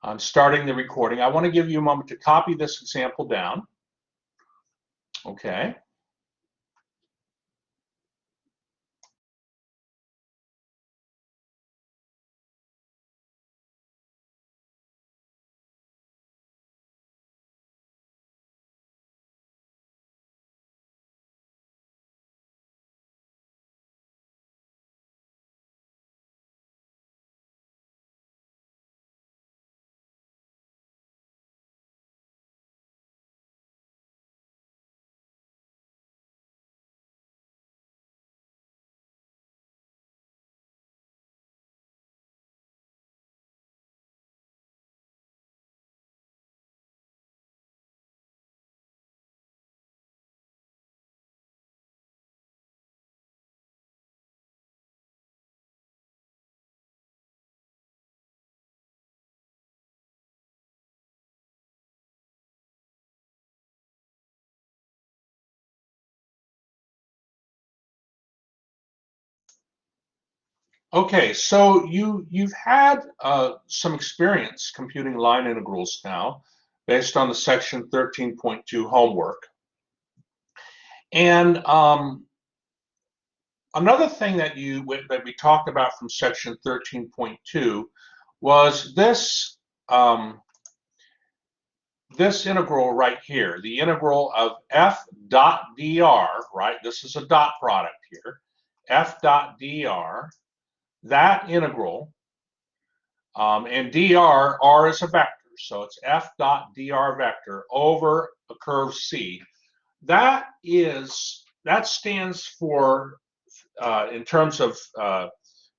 I'm starting the recording. I want to give you a moment to copy this example down. Okay. Okay, so you've had some experience computing line integrals now, based on the section 13.2 homework. And another thing that we talked about from section 13.2 was this integral right here, the integral of f dot dr, right? This is a dot product here, f dot dr. That integral, and dr, r is a vector, so it's f dot dr vector over a curve C. That stands for, in terms of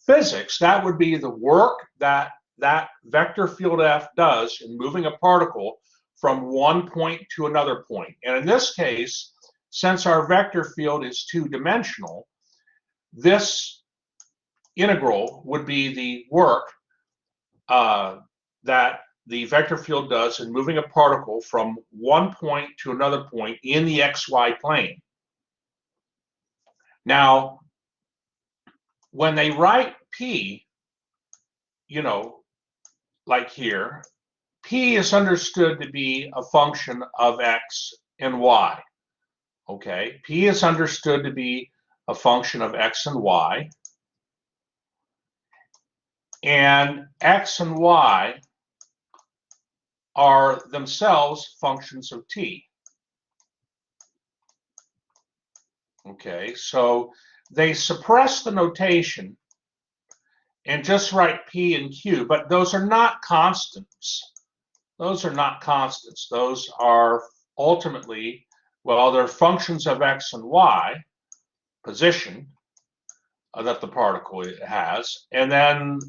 physics, that would be the work that vector field F does in moving a particle from one point to another point. And in this case, since our vector field is two-dimensional, this integral would be the work that the vector field does in moving a particle from one point to another point in the xy plane. Now, when they write P, like here, P is understood to be a function of x and y. Okay, P is understood to be a function of x and y. And x and y are themselves functions of t. Okay, so they suppress the notation and just write p and q, but those are not constants. Those are not constants. Those are ultimately, well, they're functions of x and y, position that the particle has, and then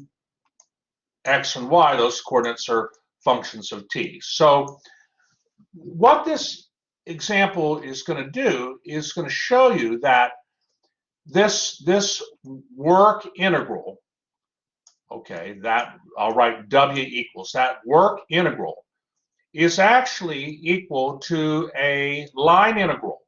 x and y, those coordinates are functions of t. So what this example is going to do is going to show you that this work integral, okay, that I'll write W equals, that work integral is actually equal to a line integral.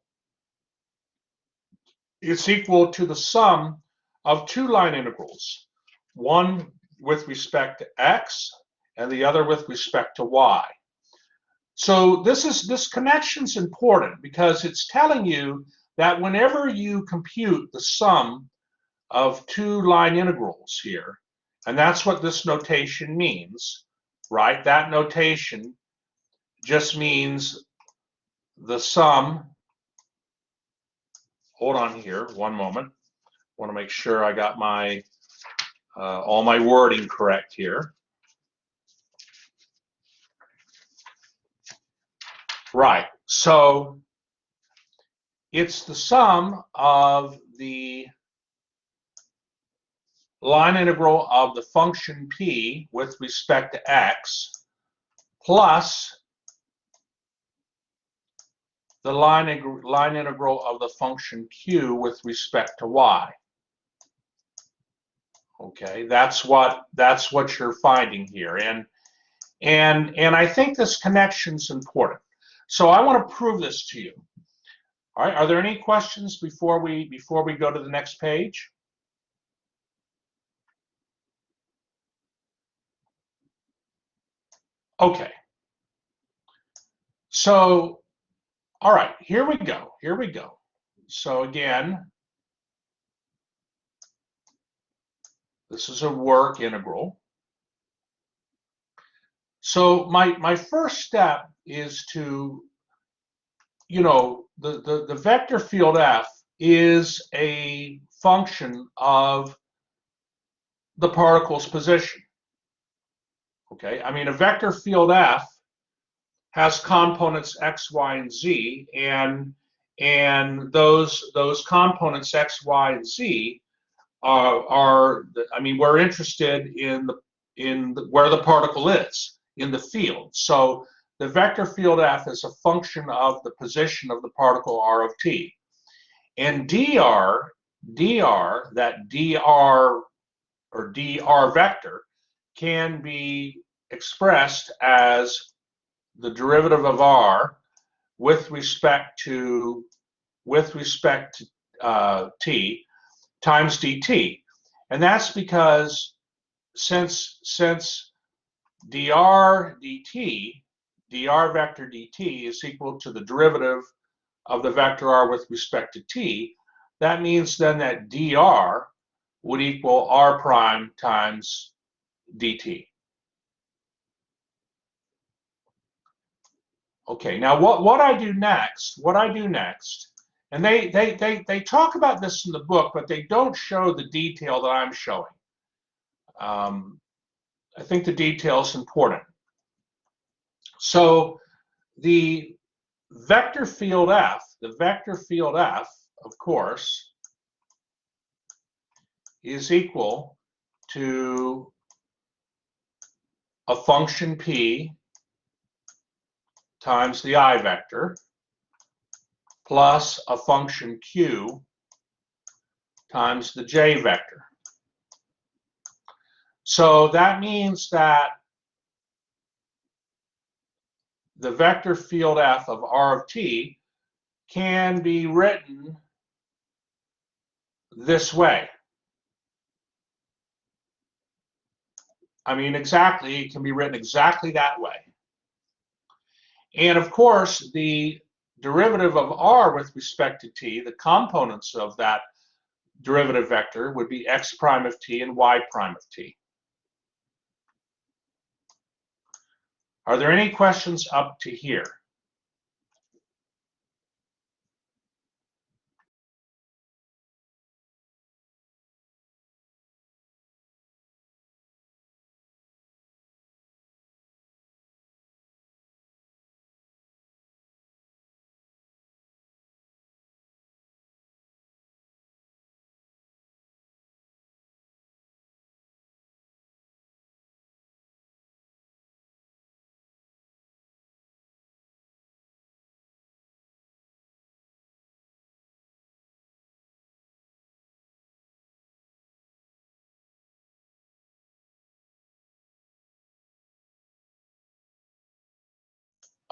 It's equal to the sum of two line integrals, one with respect to x and the other with respect to y. So this connection's important because it's telling you that whenever you compute the sum of two line integrals here, and that's what this notation means, right? That notation just means the sum. Hold on here, one moment. I want to make sure I got my all my wording correct here. Right, so it's the sum of the line integral of the function p with respect to x plus the line integral of the function q with respect to y. Okay, that's what you're finding here, and I think this connection's important. So I want to prove this to you. All right, are there any questions before we go to the next page? Okay. So, all right, here we go. Here we go. So again, this is a work integral. So my first step is to, the vector field F is a function of the particle's position. Okay, I mean, a vector field F has components x, y, and z, and those components x, y, and z are I mean, we're interested in where the particle is in the field. So the vector field F is a function of the position of the particle r of t, and dr, that dr or dr vector can be expressed as the derivative of r with respect to t times dt, and that's because since dr vector dt is equal to the derivative of the vector r with respect to t, that means then that dr would equal r prime times dt. Okay, now what I do next, and they talk about this in the book, but they don't show the detail that I'm showing. I think the detail is important. So the vector field F, of course, is equal to a function P times the I vector plus a function Q times the J vector. So that means that the vector field F of R of t can be written this way. I mean, exactly, it can be written exactly that way. And of course, the derivative of r with respect to t, the components of that derivative vector would be x prime of t and y prime of t. Are there any questions up to here?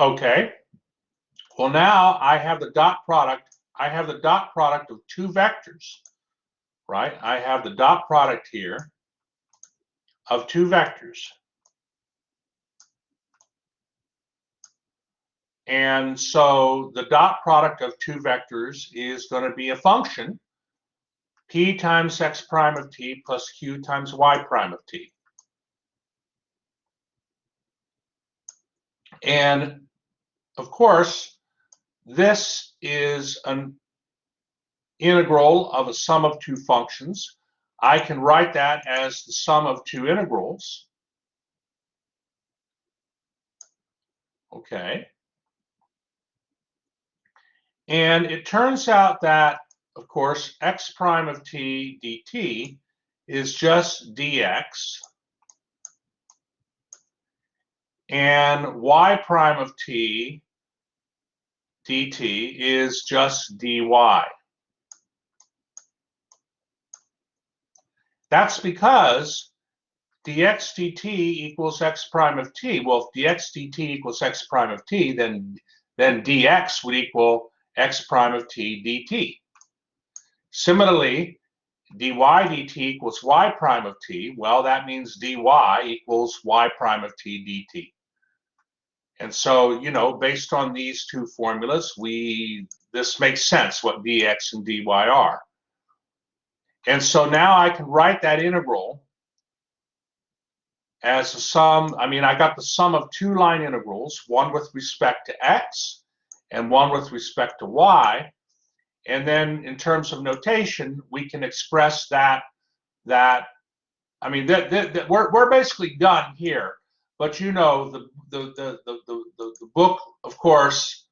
Okay. Well, now I have the dot product. I have the dot product of two vectors, right? I have the dot product here of two vectors. And so the dot product of two vectors is going to be a function, p times x prime of t plus q times y prime of t. And of course, this is an integral of a sum of two functions. I can write that as the sum of two integrals. Okay. And it turns out that, of course, x prime of t dt is just dx, and y prime of t dt is just dy. That's because dx dt equals x prime of t. Well, if dx dt equals x prime of t, then dx would equal x prime of t dt. Similarly, dy dt equals y prime of t. Well, that means dy equals y prime of t dt. And so, you know, based on these two formulas, this makes sense what dx and dy are. And so now I can write that integral as a sum. I mean, I got the sum of two line integrals, one with respect to x and one with respect to y. And then in terms of notation, we can express that I mean, we're basically done here. But you know, the book, of course,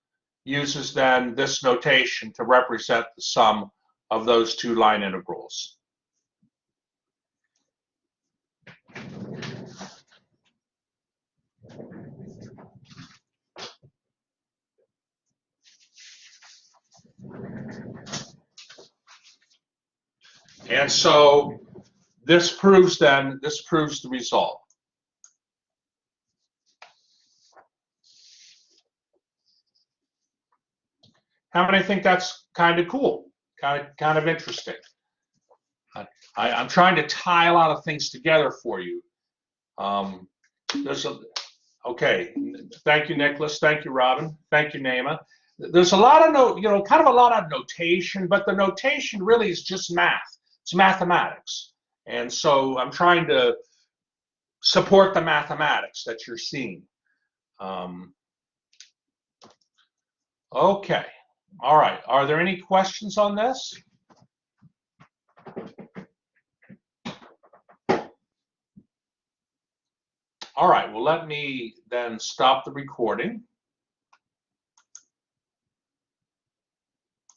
uses then this notation to represent the sum of those two line integrals. And so this proves the result. How many think that's kind of cool, kind of interesting? I'm trying to tie a lot of things together for you. Okay. Thank you, Nicholas. Thank you, Robin. Thank you, Naima. There's a lot of kind of a lot of notation, but the notation really is just math. It's mathematics, and so I'm trying to support the mathematics that you're seeing. Okay. All right. Are there any questions on this? All right. Well, let me then stop the recording.